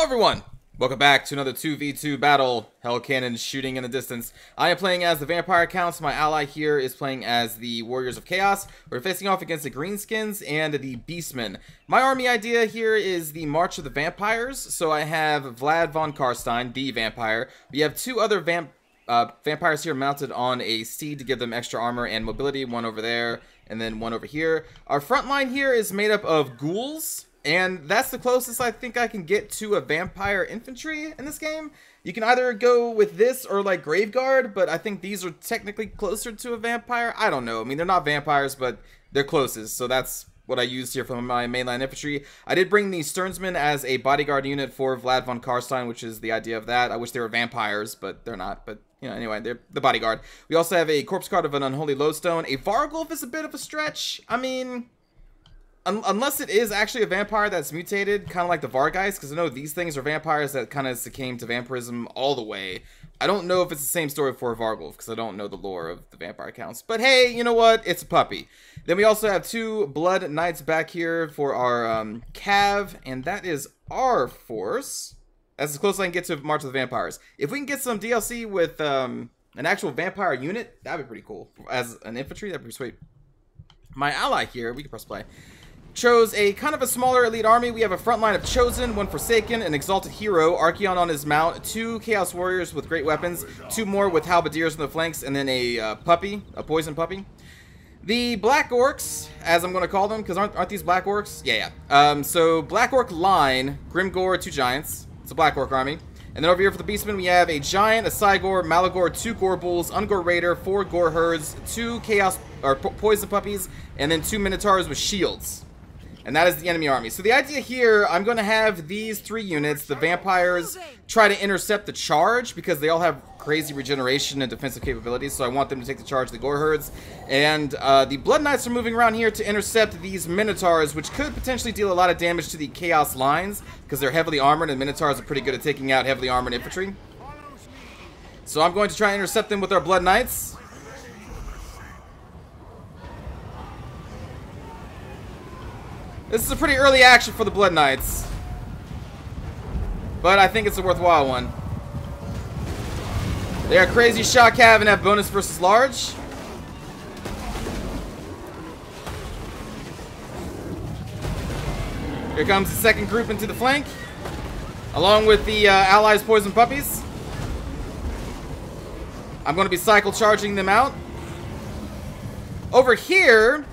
Hello everyone! Welcome back to another 2v2 battle, Hell Cannon shooting in the distance. I am playing as the Vampire Counts. My ally here is playing as the Warriors of Chaos. We're facing off against the Greenskins and the Beastmen. My army idea here is the March of the Vampires. So I have Vlad von Karstein, the Vampire. We have two other vampires here mounted on a steed to give them extra armor and mobility. One over there and then one over here. Our front line here is made up of ghouls. And that's the closest I think I can get to a vampire infantry in this game. You can either go with this or like Graveguard, but I think these are technically closer to a vampire. I don't know. I mean, they're not vampires, but they're closest. So that's what I used here for my mainline infantry. I did bring the Sternsmen as a bodyguard unit for Vlad von Karstein, which is the idea of that. I wish they were vampires, but they're not. But you know, anyway, they're the bodyguard. We also have a corpse guard of an unholy lodestone. A Vargulf is a bit of a stretch. I mean, unless it is actually a vampire that's mutated, kind of like the Vargeist, because I know these things are vampires that kind of succumbed to vampirism all the way. I don't know if it's the same story for a Vargulf, because I don't know the lore of the Vampire Counts. But hey, you know what? It's a puppy. Then we also have two Blood Knights back here for our Cav, and that is our force. That's as close as I can get to March of the Vampires. If we can get some DLC with an actual vampire unit, that'd be pretty cool. As an infantry, that'd be sweet. My ally here, we can press play, chose a kind of a smaller elite army. We have a front line of Chosen, one Forsaken, an Exalted Hero, Archeon on his mount, two Chaos Warriors with great weapons, two more with Halberdiers on the flanks, and then a puppy, a poison puppy. The Black Orcs, as I'm going to call them, because aren't these Black Orcs? Yeah. So Black Orc line, Grimgore, two Giants. It's a Black Orc army. And then over here for the Beastmen, we have a Giant, a Cygor, Malagor, two Gore Bulls, Ungor Raider, four Gore Herds, two Chaos, or Poison Puppies, and then two Minotaurs with shields. And that is the enemy army. So the idea here, I'm going to have these three units, the vampires, try to intercept the charge because they all have crazy regeneration and defensive capabilities. So I want them to take the charge of the Gore Herds. And the Blood Knights are moving around here to intercept these Minotaurs, which could potentially deal a lot of damage to the Chaos lines because they're heavily armored and Minotaurs are pretty good at taking out heavily armored infantry. So I'm going to try and intercept them with our Blood Knights. This is a pretty early action for the Blood Knights, but I think it's a worthwhile one. They are crazy shot cav and have bonus versus large. Here comes the second group into the flank, along with the allies poison puppies. I'm going to be cycle charging them out. Over here,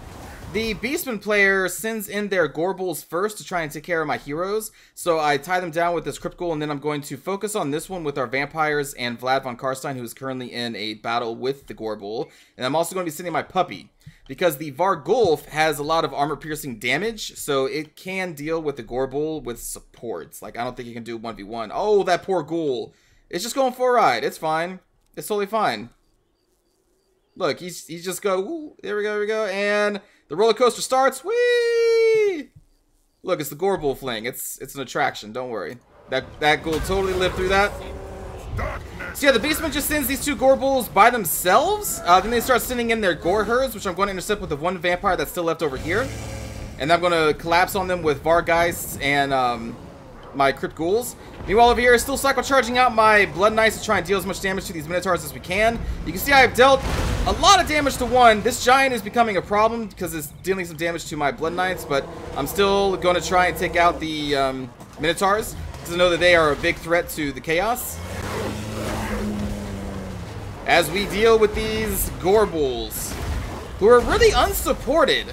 the Beastman player sends in their Gore Bulls first to try and take care of my heroes. So I tie them down with this Crypt Ghoul, and then I'm going to focus on this one with our Vampires and Vlad von Karstein, who is currently in a battle with the Gore Bull. And I'm also going to be sending my Puppy, because the Vargulf has a lot of armor-piercing damage, so it can deal with the Gore Bull with supports. Like, I don't think it can do 1v1. Oh, that poor Ghoul. It's just going for a ride. It's fine. It's totally fine. Look, he's just go, ooh, there we go, and the roller coaster starts. Whee! Look, it's the Gore Bull fling. It's an attraction. Don't worry. That Ghoul totally lived through that. So yeah, the Beastman just sends these two Gore Bulls by themselves. Then they start sending in their Gore Herds, which I'm going to intercept with the one Vampire that's still left over here. And I'm going to collapse on them with Vargeists and my Crypt Ghouls. Meanwhile, over here, still cycle charging out my Blood Knights to try and deal as much damage to these Minotaurs as we can. You can see I've dealt a lot of damage to one. This Giant is becoming a problem because it's dealing some damage to my Blood Knights, but I'm still going to try and take out the Minotaurs because I know that they are a big threat to the Chaos. As we deal with these Gore Bulls, who are really unsupported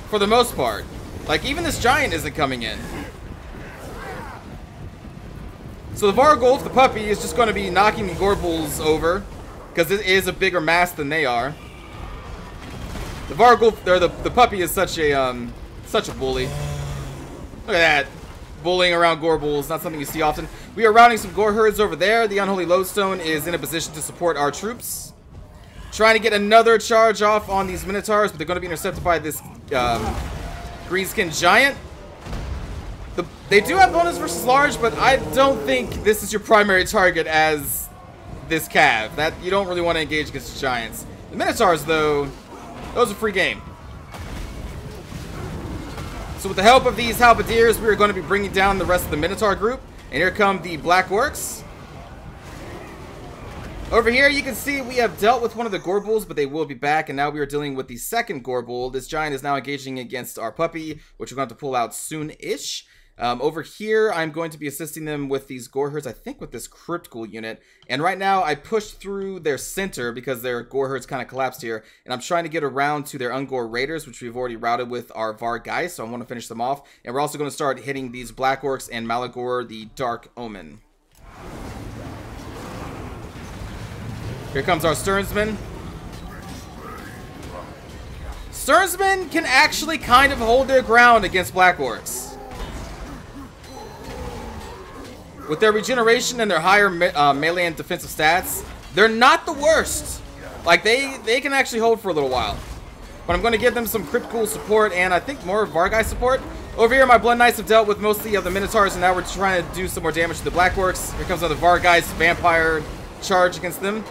for the most part. Like, even this Giant isn't coming in. So the Vargulf, the puppy, is just going to be knocking the Gore Bulls over because it is a bigger mass than they are. The Vargulf, or the puppy, is such a bully. Look at that, bullying around Gore Bulls, not something you see often. We are routing some Gore Herds over there. The Unholy Lodestone is in a position to support our troops, trying to get another charge off on these Minotaurs, but they're going to be intercepted by this Greenskin Giant. They do have bonus versus large, but I don't think this is your primary target as this Cav. That you don't really want to engage against the Giants. The Minotaurs, though, those are free game. So with the help of these Halberdiers, we are going to be bringing down the rest of the Minotaur group. And here come the Black Orcs. Over here, you can see we have dealt with one of the Gorbuls, but they will be back. And now we are dealing with the second Gorbul. This giant is now engaging against our puppy, which we're going to have to pull out soon-ish. Over here, I'm going to be assisting them with these Gore Herds, I think with this Crypt Ghoul unit. And right now, I pushed through their center because their Gore Herds kind of collapsed here. And I'm trying to get around to their Ungor Raiders, which we've already routed with our Vargheists, so I want to finish them off. And we're also going to start hitting these Black Orcs and Malagor, the Dark Omen. Here comes our Stearnsman. Stearnsman can actually kind of hold their ground against Black Orcs. With their regeneration and their higher melee and defensive stats, they're not the worst. Like, they can actually hold for a little while. But I'm going to give them some Crypt Ghoul support and I think more Vargheist support. Over here, my Blood Knights have dealt with mostly of the Minotaurs, and now we're trying to do some more damage to the Black Orcs. Here comes another Vargheist Vampire charge against them.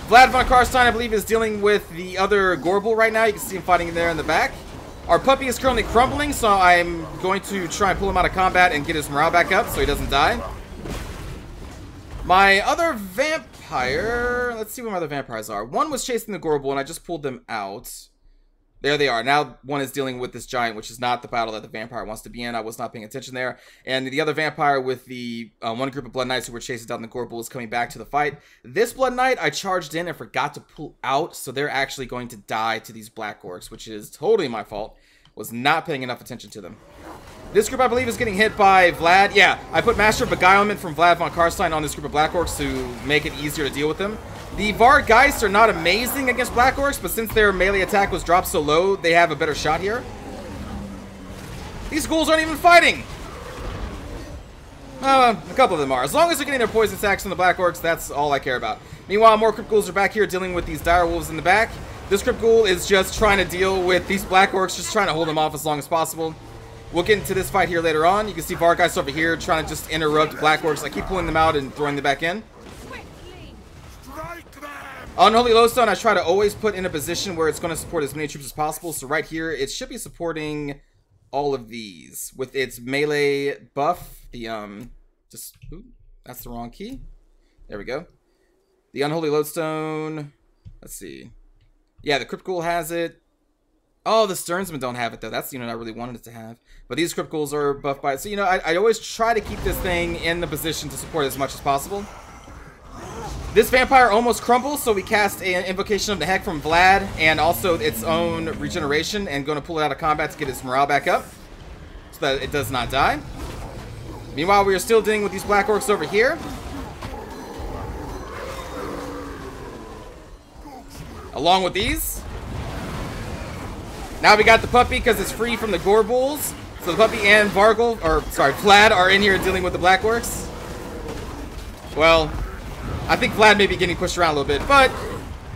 Vlad von Karstein, I believe, is dealing with the other Gorbul right now. You can see him fighting there in the back. Our puppy is currently crumbling, so I'm going to try and pull him out of combat and get his morale back up so he doesn't die. My other vampire... Let's see where my other vampires are. One was chasing the Gorbul, and I just pulled them out. There they are. Now one is dealing with this giant, which is not the battle that the vampire wants to be in. I was not paying attention there. And the other vampire with the one group of Blood Knights who were chasing down the Gorbul is coming back to the fight. This Blood Knight I charged in and forgot to pull out, so they're actually going to die to these Black Orcs, which is totally my fault. Was not paying enough attention to them. This group, I believe, is getting hit by Vlad. Yeah, I put Master of Beguilement from Vlad von Karstein on this group of Black Orcs to make it easier to deal with them. The Vargheists are not amazing against Black Orcs, but since their melee attack was dropped so low, they have a better shot here. These ghouls aren't even fighting! A couple of them are. As long as they're getting their poison attacks on the Black Orcs, that's all I care about. Meanwhile, more Crypt Ghouls are back here dealing with these Dire Wolves in the back. This Crypt Ghoul is just trying to deal with these Black Orcs, just trying to hold them off as long as possible. We'll get into this fight here later on. You can see Vargheists over here trying to just interrupt Black Orcs. I keep pulling them out and throwing them back in. Unholy Lodestone, I try to always put in a position where it's going to support as many troops as possible. So right here, it should be supporting all of these with its melee buff. The ooh, that's the wrong key. There we go. The Unholy Lodestone. Let's see. Yeah, the Crypt Ghoul has it. Oh, the Stearnsmen don't have it though. That's the unit I really wanted it to have. But these Crypt Ghouls are buffed by it. So I always try to keep this thing in the position to support as much as possible. This vampire almost crumbles, so we cast an Invocation of the Heck from Vlad and also its own regeneration and going to pull it out of combat to get its morale back up so that it does not die. Meanwhile, we are still dealing with these Black Orcs over here. Along with these. Now we got the puppy because it's free from the Gorbulls. So the puppy and Vlad are in here dealing with the Black Orcs. Well, I think Vlad may be getting pushed around a little bit, but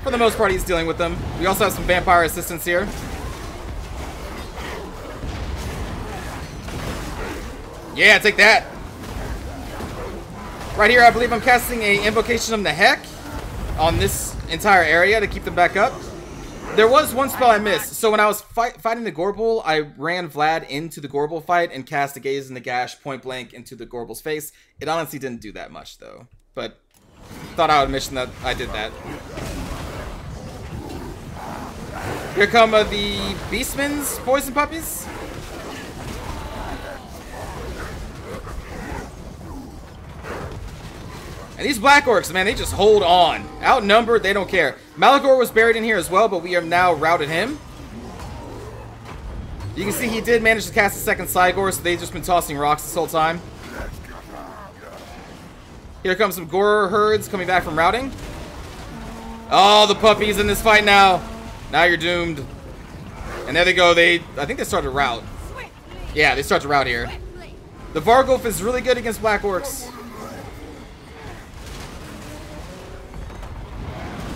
for the most part, he's dealing with them. We also have some vampire assistance here. Yeah, take that. Right here, I believe I'm casting a Invocation of the Heck on this entire area to keep them back up. There was one spell I missed. So when I was fighting the Gorbul, I ran Vlad into the Gorbul fight and cast a Gaze in the Gash point blank into the Gorbul's face. It honestly didn't do that much, though. But thought I would mention that I did that. Here come the Beastmen's poison puppies. And these Black Orcs, man, they just hold on. Outnumbered, they don't care. Malagor was buried in here as well, but we have now routed him. You can see he did manage to cast a second Cygor, so they've just been tossing rocks this whole time. Here comes some Gore herds coming back from routing. Oh, the puppies in this fight now. Now you're doomed. And there they go. I think they started to rout. Yeah, they start to rout here. The Varghulf is really good against Black Orcs.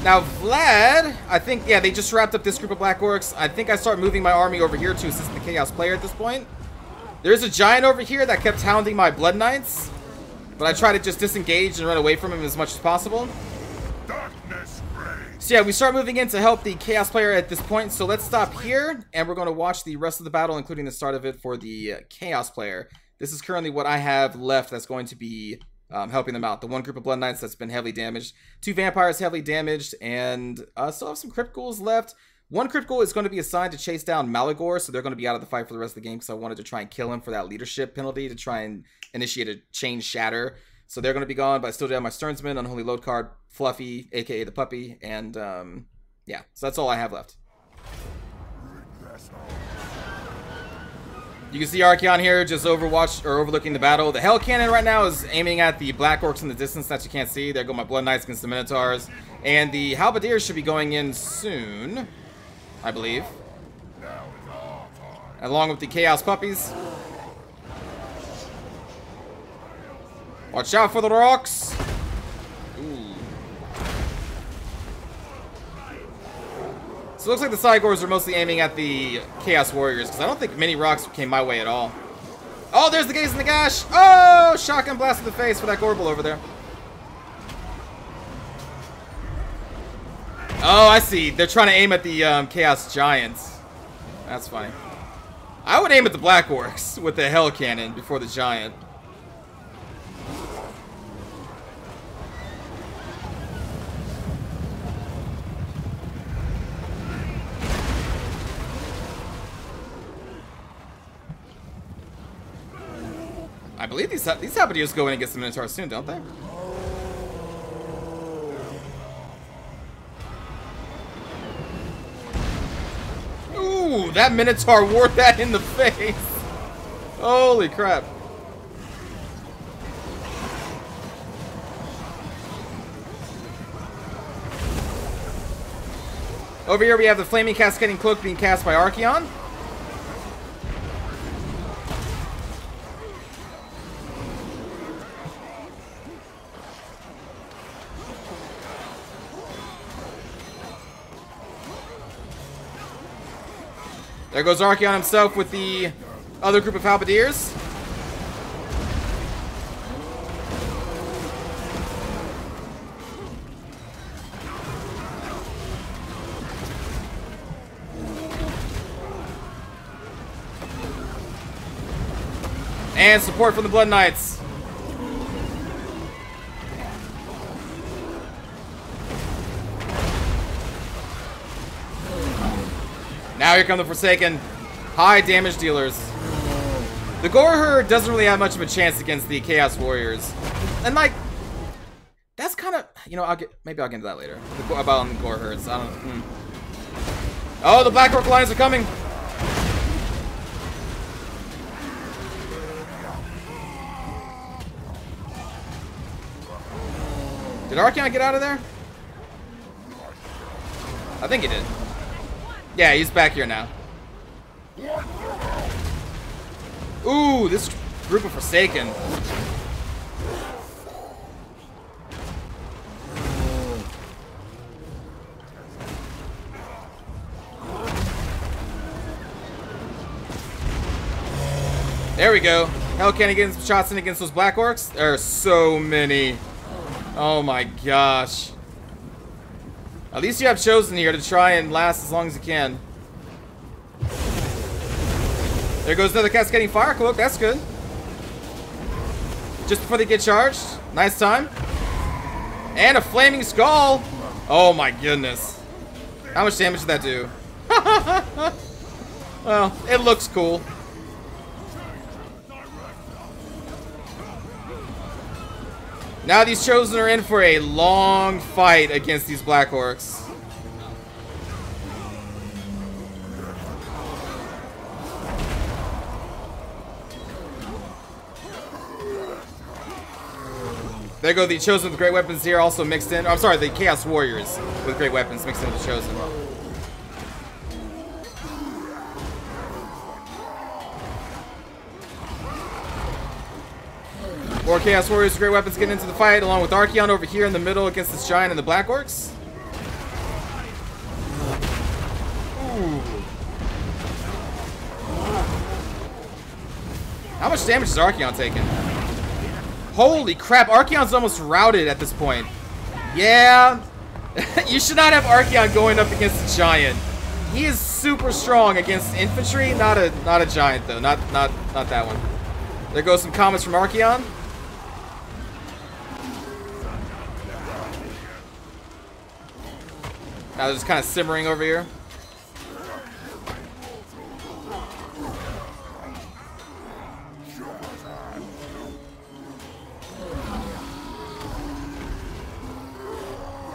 Now, Vlad, I think, yeah, they just wrapped up this group of Black Orcs. I think I start moving my army over here to assist the Chaos player at this point. There's a giant over here that kept hounding my Blood Knights. But I try to just disengage and run away from him as much as possible. So yeah, we start moving in to help the Chaos player at this point. So let's stop here, and we're going to watch the rest of the battle, including the start of it for the Chaos player. this is currently what I have left that's going to be helping them out. The one group of Blood Knights that's been heavily damaged, 2 vampires heavily damaged, and still have some Crypt Ghouls left. One Crypt Ghoul is going to be assigned to chase down Malagor, so they're going to be out of the fight for the rest of the game, because I wanted to try and kill him for that leadership penalty to try and initiate a chain shatter. So they're going to be gone, but I still do have my Stearnsman, Unholy Load card, Fluffy, aka the puppy, and yeah, so that's all I have left. You can see Archeon here just overlooking the battle. The Hell Cannon right now is aiming at the Black Orcs in the distance that you can't see. There go my Blood Knights against the Minotaurs. And the Halberdiers should be going in soon, I believe. Along with the Chaos Puppies. Watch out for the rocks. Ooh. So it looks like the Cygors are mostly aiming at the Chaos Warriors, because I don't think many rocks came my way at all. Oh, there's the Gaze and the Gash. Oh, shotgun blast in the face for that Gorbel over there. Oh, I see. They're trying to aim at the Chaos Giants. That's funny. I would aim at the Black Orcs with the Hell Cannon before the Giant. I believe these Halberdiers go in against the Minotaurs soon, don't they? Ooh, that Minotaur wore that in the face. Holy crap. Over here we have the Flaming Cascading Cloak being cast by Archeon. There goes Archeon himself with the other group of Halberdiers. And support from the Blood Knights. Now here come the Forsaken. High damage dealers. The Gore Herd doesn't really have much of a chance against the Chaos Warriors. And like, that's kind of, you know, maybe I'll get into that later. About the Gore Herds. I don't. Oh, the Black Orc Lions are coming. Did Archeon get out of there? I think he did. Yeah, he's back here now. Ooh, this group of Forsaken. There we go. Hell Cannon getting some shots in against those Black Orcs. There are so many. Oh my gosh. At least you have Chosen here to try and last as long as you can. There goes another Cascading Fire Cloak. That's good. Just before they get charged. Nice time. And a Flaming Skull. Oh my goodness. How much damage did that do? Well, it looks cool. Now these Chosen are in for a long fight against these Black Orcs. There go the Chosen with great weapons here, also mixed in. I'm sorry, the Chaos Warriors with great weapons mixed in with the Chosen. More Chaos Warriors with great weapons getting into the fight, along with Archeon over here in the middle against this Giant and the Black Orcs. Ooh. How much damage is Archeon taking? Holy crap, Archeon's almost routed at this point. Yeah, you should not have Archeon going up against a Giant. He is super strong against infantry, not a Giant though, not that one. There goes some comments from Archeon. Now they're just kind of simmering over here.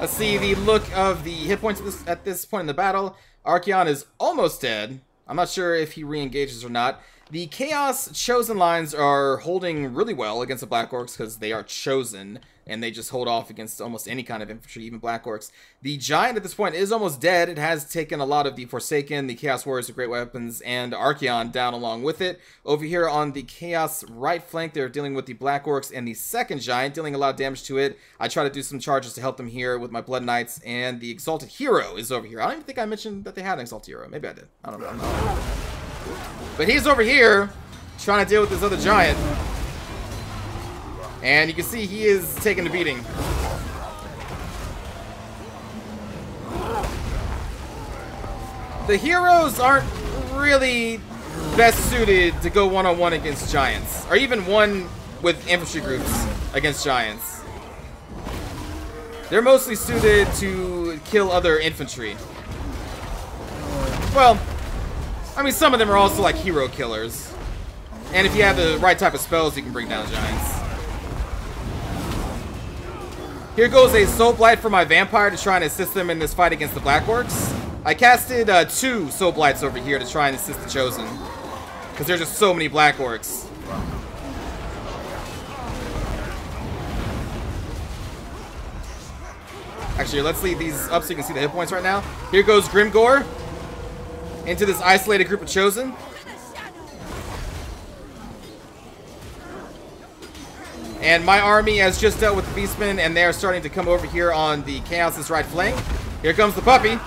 Let's see the look of the hit points at this point in the battle. Archeon is almost dead. I'm not sure if he re-engages or not. The Chaos Chosen lines are holding really well against the Black Orcs because they are chosen, and they just hold off against almost any kind of infantry, even Black Orcs. The Giant at this point is almost dead. It has taken a lot of the Forsaken, the Chaos Warriors with great weapons, and Archeon down along with it. Over here on the Chaos right flank, they're dealing with the Black Orcs and the second Giant, dealing a lot of damage to it. I try to do some charges to help them here with my Blood Knights, and the Exalted Hero is over here. I don't even think I mentioned that they had an Exalted Hero. Maybe I did. I don't know. But he's over here trying to deal with this other Giant. And you can see he is taking a beating. The heroes aren't really best suited to go one-on-one against Giants. Or even one with infantry groups against Giants. They're mostly suited to kill other infantry. Well, I mean, some of them are also like hero killers. And if you have the right type of spells, you can bring down Giants. Here goes a Soul Blight for my Vampire to try and assist them in this fight against the Black Orcs. I casted 2 Soul Blights over here to try and assist the Chosen. Because there's just so many Black Orcs. Actually, let's leave these up so you can see the hit points right now. Here goes Grimgore into this isolated group of Chosen. And my army has just dealt with the Beastmen, and they're starting to come over here on the Chaos's right flank. Here comes the puppy.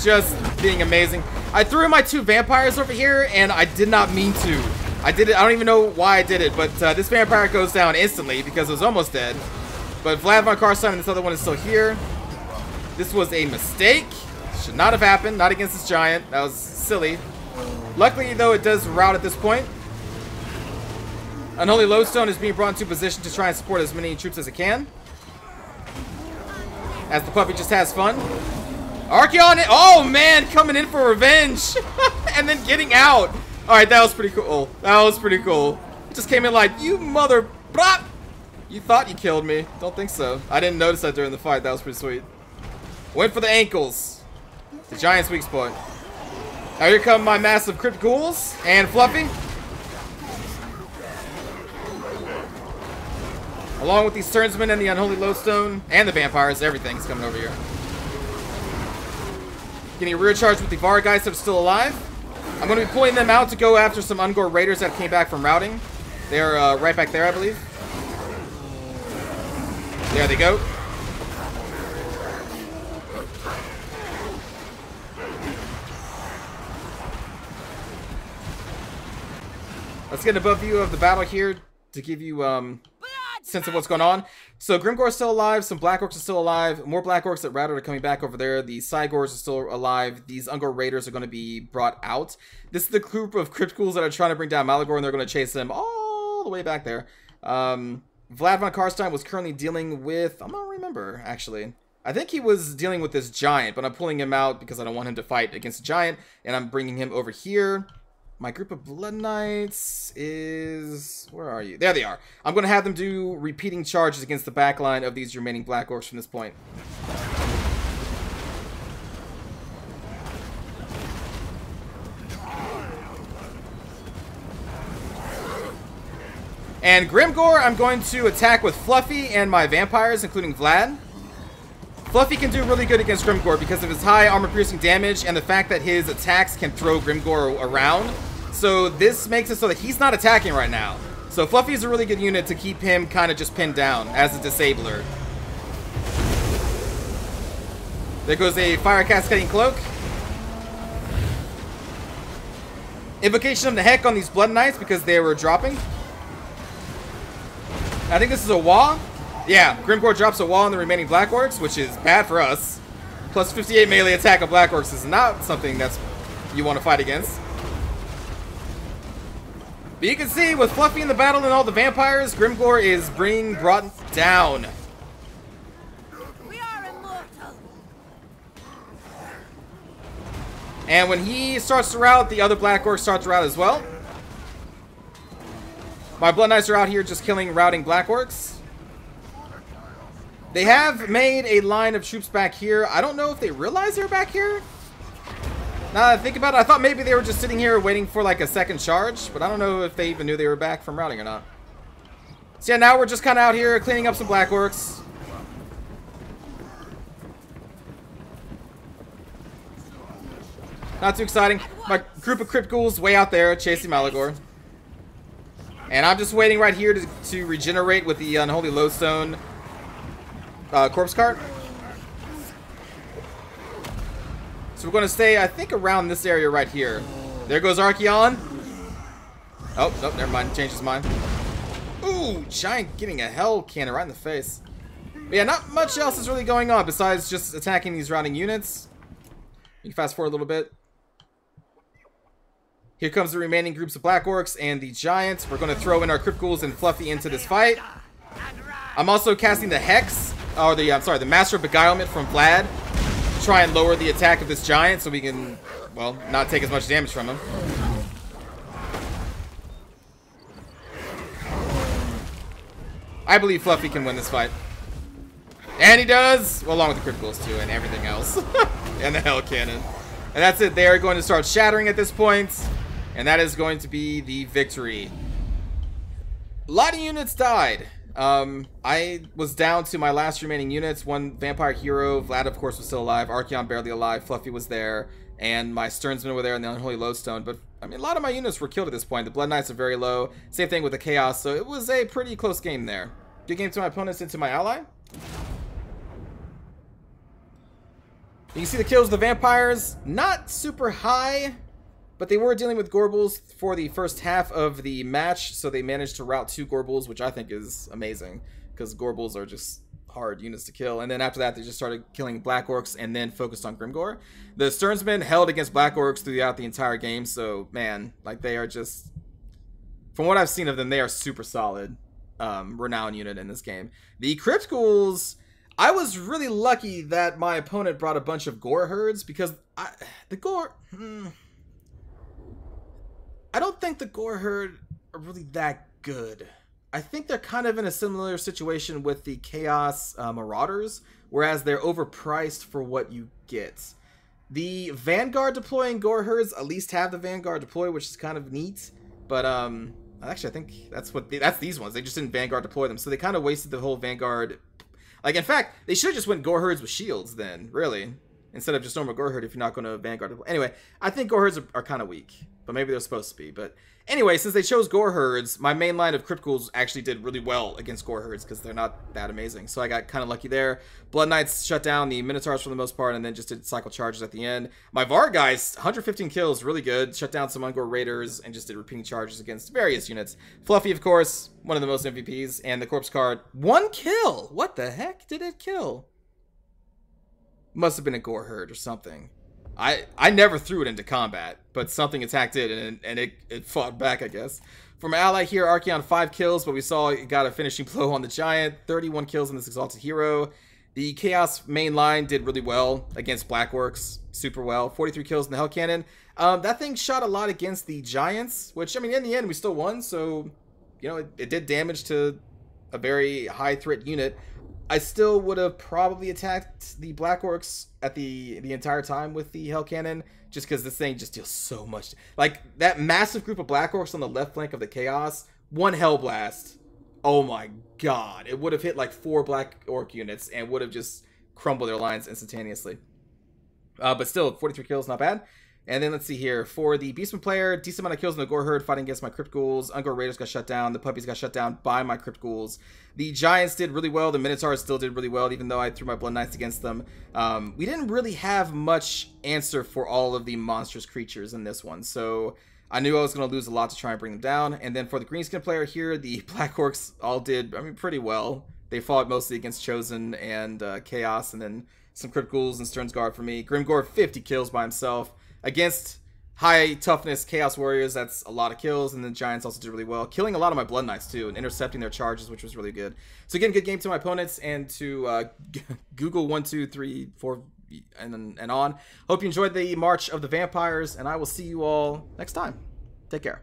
Just being amazing. I threw in my 2 vampires over here, and I did not mean to. I did it. I don't even know why I did it, but this vampire goes down instantly because it was almost dead. But Vlad von Karstein and this other one is still here. This was a mistake. Should not have happened. Not against this Giant. That was silly. Luckily, though, it does rout at this point. Unholy Lodestone is being brought into position to try and support as many troops as it can. As the puppy just has fun. Archeon, oh man, coming in for revenge. And then getting out. Alright, that was pretty cool. That was pretty cool. It just came in like, you mother... Blah! You thought you killed me. Don't think so. I didn't notice that during the fight. That was pretty sweet. Went for the ankles. The Giant's weak spot. Now here come my massive Crypt Ghouls and Fluffy. Along with the Sternsmen and the Unholy Lodestone and the Vampires, everything's coming over here. Getting a rear charge with the Vargeists that are still alive. I'm going to be pulling them out to go after some Ungor Raiders that came back from routing. They're right back there, I believe. There they go. Let's get an above view of the battle here to give you sense of what's going on. So Grimgore's still alive, some Black Orcs are still alive, more Black Orcs that routed are coming back over there, the Cygors are still alive, these Ungor Raiders are going to be brought out. This is the group of Crypt Ghouls that are trying to bring down Malagor, and they're going to chase them all the way back there. Vlad von Karstein was currently dealing with, I don't remember actually. I think he was dealing with this Giant, but I'm pulling him out because I don't want him to fight against a Giant, and I'm bringing him over here. My group of Blood Knights is... Where are you? There they are. I'm going to have them do repeating charges against the backline of these remaining Black Orcs from this point. And Grimgore, I'm going to attack with Fluffy and my Vampires, including Vlad. Fluffy can do really good against Grimgore because of his high armor-piercing damage and the fact that his attacks can throw Grimgore around. So this makes it so that he's not attacking right now. So Fluffy is a really good unit to keep him kind of just pinned down as a disabler. There goes a Fire Cascading Cloak. Invocation of the Heck on these Blood Knights because they were dropping. I think this is a wall. Yeah, Grimgore drops a wall on the remaining Black Orcs, which is bad for us. Plus 58 melee attack of Black Orcs is not something that's you want to fight against. But you can see, with Fluffy in the battle and all the vampires, Grimgore is being brought down. We are immortal. And when he starts to rout, the other Black Orcs start to rout as well. My Blood Knights are out here just killing, routing Black Orcs. They have made a line of troops back here. I don't know if they realize they're back here. Now that I think about it, I thought maybe they were just sitting here waiting for like a second charge, but I don't know if they even knew they were back from routing or not. So yeah, now we're just kind of out here cleaning up some Black Orcs. Not too exciting. My group of Crypt Ghouls way out there chasing Malagor. And I'm just waiting right here to regenerate with the Unholy Lodestone Corpse Cart. So we're going to stay, I think, around this area right here. There goes Archeon. Oh, nope, never mind. Changed his mind. Ooh, Giant getting a Hell Cannon right in the face. But yeah, not much else is really going on besides just attacking these routing units. You can fast forward a little bit. Here comes the remaining groups of Black Orcs and the Giants. We're going to throw in our Crypt Ghouls and Fluffy into this fight. I'm also casting the Hex, or the Master of Beguilement from Vlad. Try and lower the attack of this giant so we can, well, not take as much damage from him. I believe Fluffy can win this fight. And he does! Well, along with the Crypt Ghouls too and everything else. And the Hell Cannon. And that's it. They are going to start shattering at this point. And that is going to be the victory. A lot of units died. I was down to my last remaining units. One vampire hero, Vlad of course was still alive, Archeon barely alive, Fluffy was there, and my Sternsmen were there and the Unholy Lodestone. But I mean, a lot of my units were killed at this point. The Blood Knights are very low. Same thing with the Chaos, so it was a pretty close game there. Good game to my opponents and to my ally. You can see the kills of the vampires, not super high, but they were dealing with Gorbals for the first half of the match, so they managed to rout 2 Gorbals, which I think is amazing, because Gorbals are just hard units to kill. And then after that, they just started killing Black Orcs and then focused on Grimgore. The Sternsmen held against Black Orcs throughout the entire game, so man, like they are just, from what I've seen of them, they are super solid renowned unit in this game. The Crypt Ghouls, I was really lucky that my opponent brought a bunch of Gore Herds, because the Gore... I don't think the Gore Herd are really that good. I think they're kind of in a similar situation with the Chaos Marauders, whereas they're overpriced for what you get. The Vanguard deploying Gore Herds at least have the Vanguard deploy, which is kind of neat. But actually, I think that's these ones. They just didn't Vanguard deploy them, so they kind of wasted the whole Vanguard. Like, in fact, they should have just went Gore Herds with shields then, really, instead of just normal Gore Herd if you're not going to Vanguard deploy. Anyway, I think Gore Herds are kind of weak. But maybe they're supposed to be. But anyway, since they chose Gore Herds, my main line of Crypt Ghouls actually did really well against Gore Herds because they're not that amazing. So I got kind of lucky there. Blood Knights shut down the Minotaurs for the most part and then just did cycle charges at the end. My Var guys, 115 kills, really good. Shut down some Ungor Raiders and just did repeating charges against various units. Fluffy, of course, one of the most MVPs. And the Corpse Card, 1 kill! What the heck did it kill? Must have been a Gore Herd or something. I never threw it into combat, but something attacked it and it fought back, I guess. For my ally here, Archeon, 5 kills, but we saw it got a finishing blow on the Giant. 31 kills on this Exalted Hero. The Chaos main line did really well against Black Orcs, super well. 43 kills in the Hell Cannon. That thing shot a lot against the Giants, which, I mean, in the end, we still won, so, you know, it did damage to a very high threat unit. I still would have probably attacked the Black Orcs at the entire time with the Hell Cannon, just because this thing just deals so much. Like, that massive group of Black Orcs on the left flank of the Chaos, 1 Hell Blast, oh my god, it would have hit like 4 Black Orc units and would have just crumbled their lines instantaneously. But still, 43 kills, not bad. And then let's see here. For the Beastman player, decent amount of kills in the Gore Herd fighting against my Crypt Ghouls. Ungor Raiders got shut down. The Puppies got shut down by my Crypt Ghouls. The Giants did really well. The Minotaurs still did really well, even though I threw my Blood Knights against them. We didn't really have much answer for all of the monstrous creatures in this one. So I knew I was going to lose a lot to try and bring them down. And then for the Greenskin player here, the Black Orcs all did, I mean, pretty well. They fought mostly against Chosen and Chaos, and then some Crypt Ghouls and Sternsguard for me. Grimgore, 50 kills by himself. Against high toughness Chaos Warriors. That's a lot of kills, and the Giants also did really well, killing a lot of my Blood Knights too, and intercepting their charges, which was really good. So again, good game to my opponents, and to Google 1, 2, 3, 4, and on. Hope you enjoyed the March of the Vampires, and I will see you all next time. Take care.